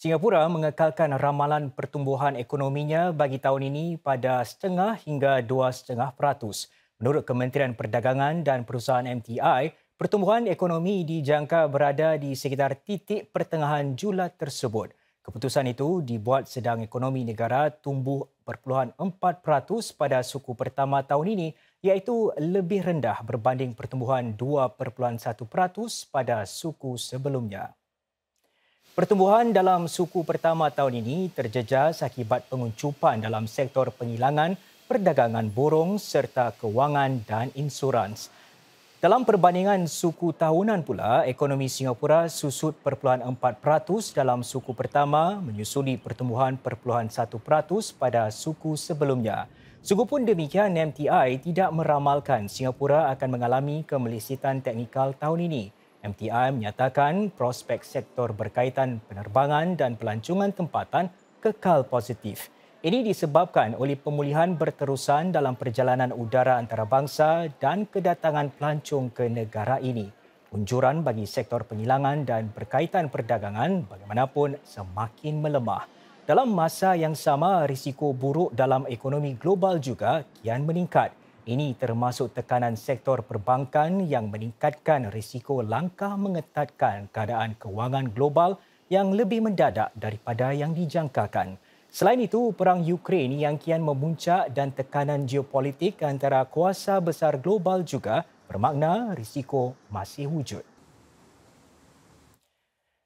Singapura mengekalkan ramalan pertumbuhan ekonominya bagi tahun ini pada 0.5 hingga 2,5%. Menurut Kementerian Perdagangan dan Perusahaan MTI, pertumbuhan ekonomi dijangka berada di sekitar titik pertengahan julat tersebut. Keputusan itu dibuat sedang ekonomi negara tumbuh 0.4% pada suku pertama tahun ini, iaitu lebih rendah berbanding pertumbuhan 2.1% pada suku sebelumnya. Pertumbuhan dalam suku pertama tahun ini terjejas akibat penguncupan dalam sektor penghilangan, perdagangan borong serta kewangan dan insurans. Dalam perbandingan suku tahunan pula, ekonomi Singapura susut 0.4% dalam suku pertama menyusuli pertumbuhan 0.1% pada suku sebelumnya. Sugupun demikian, MTI tidak meramalkan Singapura akan mengalami kemelisitan teknikal tahun ini. MTI menyatakan prospek sektor berkaitan penerbangan dan pelancongan tempatan kekal positif. Ini disebabkan oleh pemulihan berterusan dalam perjalanan udara antarabangsa dan kedatangan pelancong ke negara ini. Unjuran bagi sektor penghilangan dan berkaitan perdagangan bagaimanapun semakin melemah. Dalam masa yang sama, risiko buruk dalam ekonomi global juga kian meningkat. Ini termasuk tekanan sektor perbankan yang meningkatkan risiko langkah mengetatkan keadaan kewangan global yang lebih mendadak daripada yang dijangkakan. Selain itu, perang Ukraine yang kian memuncak dan tekanan geopolitik antara kuasa besar global juga bermakna risiko masih wujud.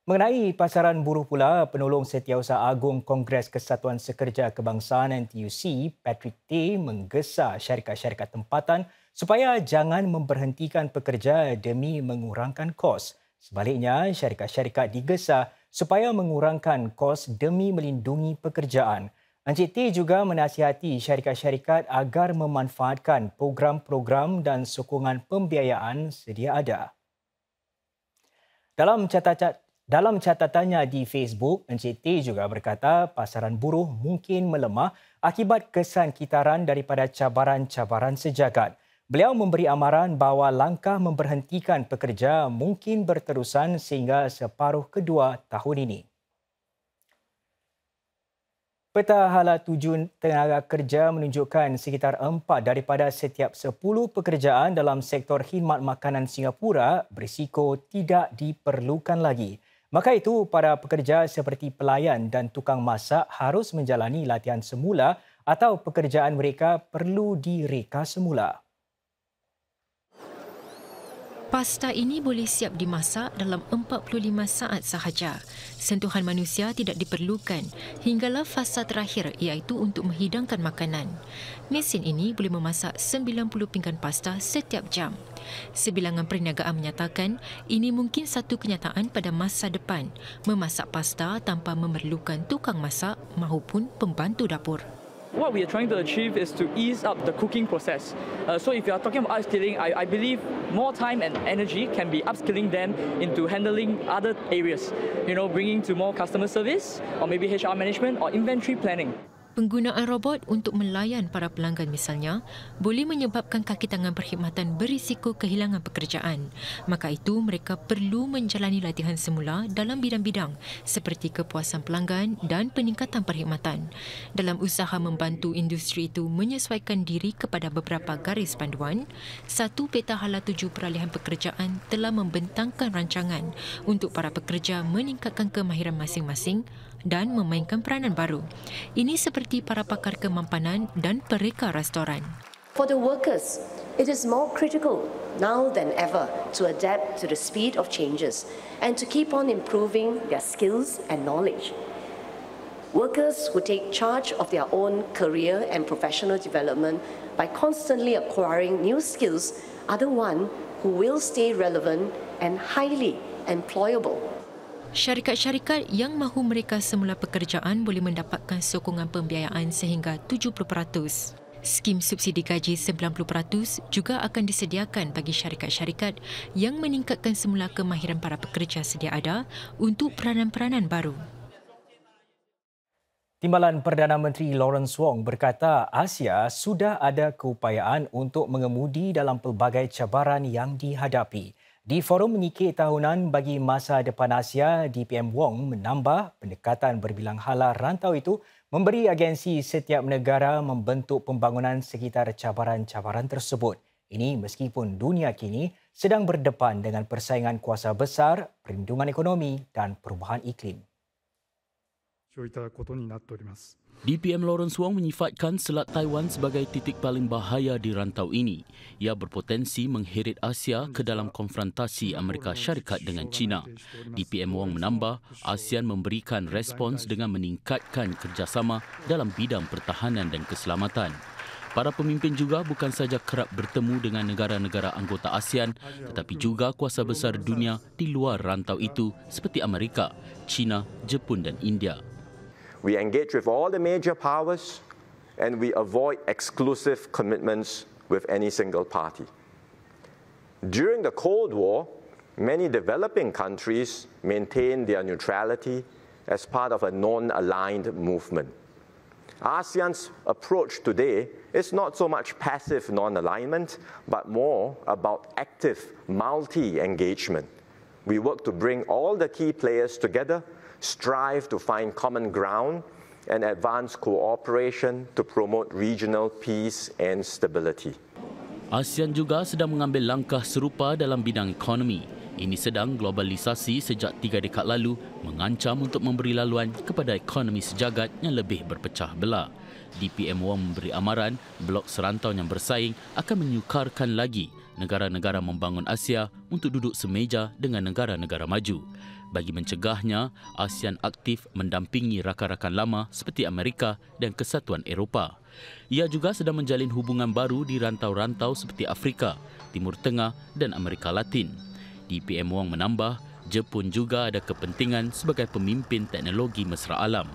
Mengenai pasaran buruh pula, Penolong Setiausaha Agung Kongres Kesatuan Sekerja Kebangsaan NTUC, Patrick Tay menggesa syarikat-syarikat tempatan supaya jangan memberhentikan pekerja demi mengurangkan kos. Sebaliknya, syarikat-syarikat digesa supaya mengurangkan kos demi melindungi pekerjaan. Encik Tay juga menasihati syarikat-syarikat agar memanfaatkan program-program dan sokongan pembiayaan sedia ada. Dalam catatannya di Facebook, Encik Tay juga berkata pasaran buruh mungkin melemah akibat kesan kitaran daripada cabaran-cabaran sejagat. Beliau memberi amaran bahawa langkah memberhentikan pekerja mungkin berterusan sehingga separuh kedua tahun ini. Peta hala tuju tenaga kerja menunjukkan sekitar 4 daripada setiap 10 pekerjaan dalam sektor khidmat makanan Singapura berisiko tidak diperlukan lagi. Maka itu, para pekerja seperti pelayan dan tukang masak harus menjalani latihan semula atau pekerjaan mereka perlu direka semula. Pasta ini boleh siap dimasak dalam 45 saat sahaja. Sentuhan manusia tidak diperlukan hinggalah fasa terakhir iaitu untuk menghidangkan makanan. Mesin ini boleh memasak 90 pinggan pasta setiap jam. Sebilangan perniagaan menyatakan ini mungkin satu kenyataan pada masa depan, memasak pasta tanpa memerlukan tukang masak maupun pembantu dapur. What we are trying to achieve is to ease up the cooking process. So if you are talking about upskilling, I believe more time and energy can be upskilling them into handling other areas. Bringing to more customer service or maybe HR management or inventory planning. Penggunaan robot untuk melayan para pelanggan misalnya boleh menyebabkan kaki tangan perkhidmatan berisiko kehilangan pekerjaan. Maka itu mereka perlu menjalani latihan semula dalam bidang-bidang seperti kepuasan pelanggan dan peningkatan perkhidmatan. Dalam usaha membantu industri itu menyesuaikan diri kepada beberapa garis panduan, satu peta hala tuju peralihan pekerjaan telah membentangkan rancangan untuk para pekerja meningkatkan kemahiran masing-masing dan memainkan peranan baru. Ini seperti para pakar kemampanan dan pereka restoran. For the workers, it is more critical now than ever to adapt to the speed of changes and to keep on improving their skills and knowledge. Workers who take charge of their own career and professional development by constantly acquiring new skills are the ones who will stay relevant and highly employable. Syarikat-syarikat yang mahu mereka semula pekerjaan boleh mendapatkan sokongan pembiayaan sehingga 70%. Skim subsidi gaji 90% juga akan disediakan bagi syarikat-syarikat yang meningkatkan semula kemahiran para pekerja sedia ada untuk peranan-peranan baru. Timbalan Perdana Menteri Lawrence Wong berkata Asia sudah ada keupayaan untuk mengemudi dalam pelbagai cabaran yang dihadapi. Di Forum Menyikir Tahunan bagi Masa Depan Asia, DPM Wong menambah pendekatan berbilang hala rantau itu memberi agensi setiap negara membentuk pembangunan sekitar cabaran-cabaran tersebut. Ini meskipun dunia kini sedang berdepan dengan persaingan kuasa besar, perlindungan ekonomi dan perubahan iklim. DPM Lawrence Wong menyifatkan Selat Taiwan sebagai titik paling bahaya di rantau ini. Ia berpotensi mengheret Asia ke dalam konfrontasi Amerika Syarikat dengan China. DPM Wong menambah, ASEAN memberikan respons dengan meningkatkan kerjasama dalam bidang pertahanan dan keselamatan. Para pemimpin juga bukan saja kerap bertemu dengan negara-negara anggota ASEAN tetapi juga kuasa besar dunia di luar rantau itu seperti Amerika, China, Jepun dan India. We engage with all the major powers and we avoid exclusive commitments with any single party. During the Cold War, many developing countries maintained their neutrality as part of a non-aligned movement. ASEAN's approach today is not so much passive non-alignment, but more about active multi-engagement. We work to bring all the key players together, strive to find common ground and advance cooperation to promote regional peace and stability. ASEAN juga sedang mengambil langkah serupa dalam bidang ekonomi. Ini sedang globalisasi sejak 3 dekad lalu mengancam untuk memberi laluan kepada ekonomi sejagat yang lebih berpecah belah. DPM Wong memberi amaran blok serantau yang bersaing akan menyukarkan lagi negara-negara membangun Asia untuk duduk semeja dengan negara-negara maju. Bagi mencegahnya, ASEAN aktif mendampingi rakan-rakan lama seperti Amerika dan Kesatuan Eropah. Ia juga sedang menjalin hubungan baru di rantau-rantau seperti Afrika, Timur Tengah dan Amerika Latin. DPM Wong menambah, Jepun juga ada kepentingan sebagai pemimpin teknologi mesra alam.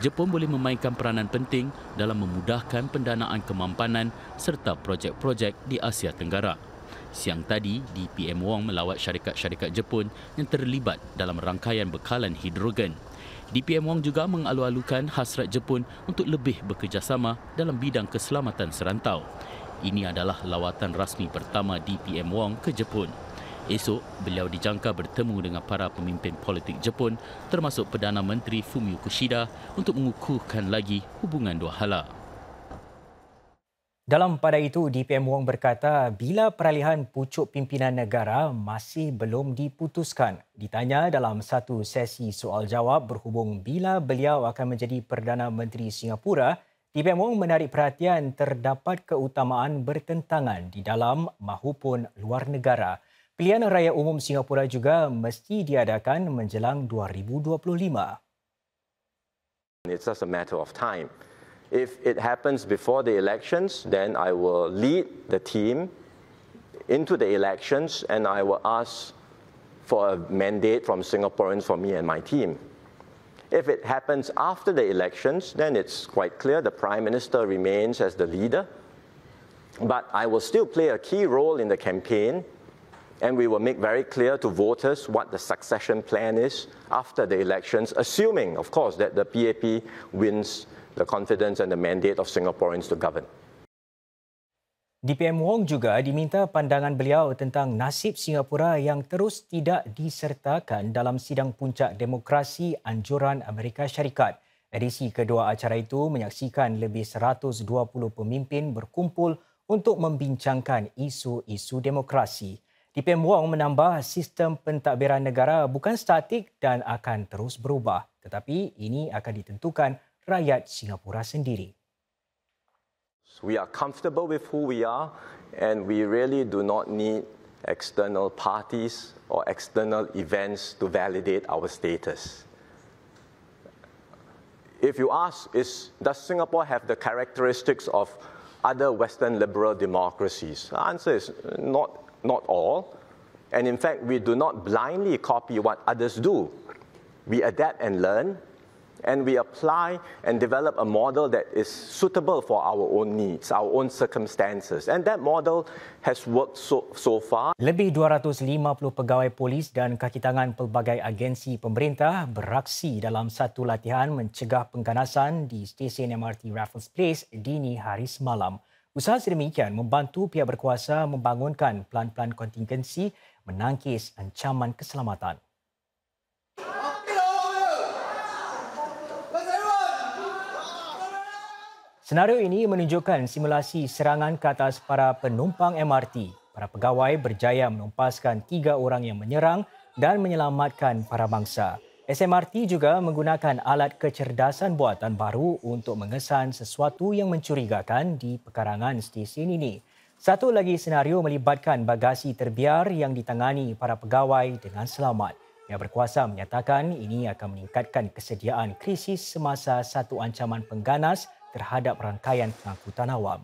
Jepun boleh memainkan peranan penting dalam memudahkan pendanaan kemampanan serta projek-projek di Asia Tenggara. Siang tadi, DPM Wong melawat syarikat-syarikat Jepun yang terlibat dalam rangkaian bekalan hidrogen. DPM Wong juga mengalu-alukan hasrat Jepun untuk lebih bekerjasama dalam bidang keselamatan serantau. Ini adalah lawatan rasmi pertama DPM Wong ke Jepun. Esok, beliau dijangka bertemu dengan para pemimpin politik Jepun termasuk Perdana Menteri Fumio Kishida untuk mengukuhkan lagi hubungan dua hala. Dalam pada itu, DPM Wong berkata bila peralihan pucuk pimpinan negara masih belum diputuskan. Ditanya dalam satu sesi soal-jawab berhubung bila beliau akan menjadi Perdana Menteri Singapura, DPM Wong menarik perhatian terdapat keutamaan bertentangan di dalam mahupun luar negara. Pilihan Raya Umum Singapura juga mesti diadakan menjelang 2025. It's just a matter of time. If it happens before the elections, then I will lead the team into the elections and I will ask for a mandate from Singaporeans for me and my team. If it happens after the elections, then it's quite clear the Prime Minister remains as the leader. But I will still play a key role in the campaign and we will make very clear to voters what the succession plan is after the elections, assuming, of course, that the PAP wins the confidence and the mandate of Singaporeans to govern. DPM Wong juga diminta pandangan beliau tentang nasib Singapura yang terus tidak disertakan dalam sidang puncak demokrasi anjuran Amerika Syarikat. Edisi kedua acara itu menyaksikan lebih 120 pemimpin berkumpul untuk membincangkan isu-isu demokrasi. DPM Wong menambah sistem pentadbiran negara bukan statik dan akan terus berubah, tetapi ini akan ditentukan rakyat Singapura sendiri. We are comfortable with who we are and we really do not need external parties or external events to validate our status. If you ask, does Singapore have the characteristics of other Western liberal democracies? The answer is not all. And in fact, we do not blindly copy what others do. We adapt and learn, and we apply and develop a model that is suitable for our own needs, our own circumstances. And that model has worked so far. Lebih 250 pegawai polis dan kaki tangan pelbagai agensi pemerintah beraksi dalam satu latihan mencegah pengganasan di stesen MRT Raffles Place dini hari semalam. Usaha sedemikian membantu pihak berkuasa membangunkan plan-plan kontingensi menangkis ancaman keselamatan. Senario ini menunjukkan simulasi serangan ke atas para penumpang MRT. Para pegawai berjaya menumpaskan 3 orang yang menyerang dan menyelamatkan para mangsa. SMRT juga menggunakan alat kecerdasan buatan baru untuk mengesan sesuatu yang mencurigakan di pekarangan stesen ini. Satu lagi senario melibatkan bagasi terbiar yang ditangani para pegawai dengan selamat. Yang berkuasa menyatakan ini akan meningkatkan kesediaan krisis semasa satu ancaman pengganas terhadap rangkaian pengangkutan awam.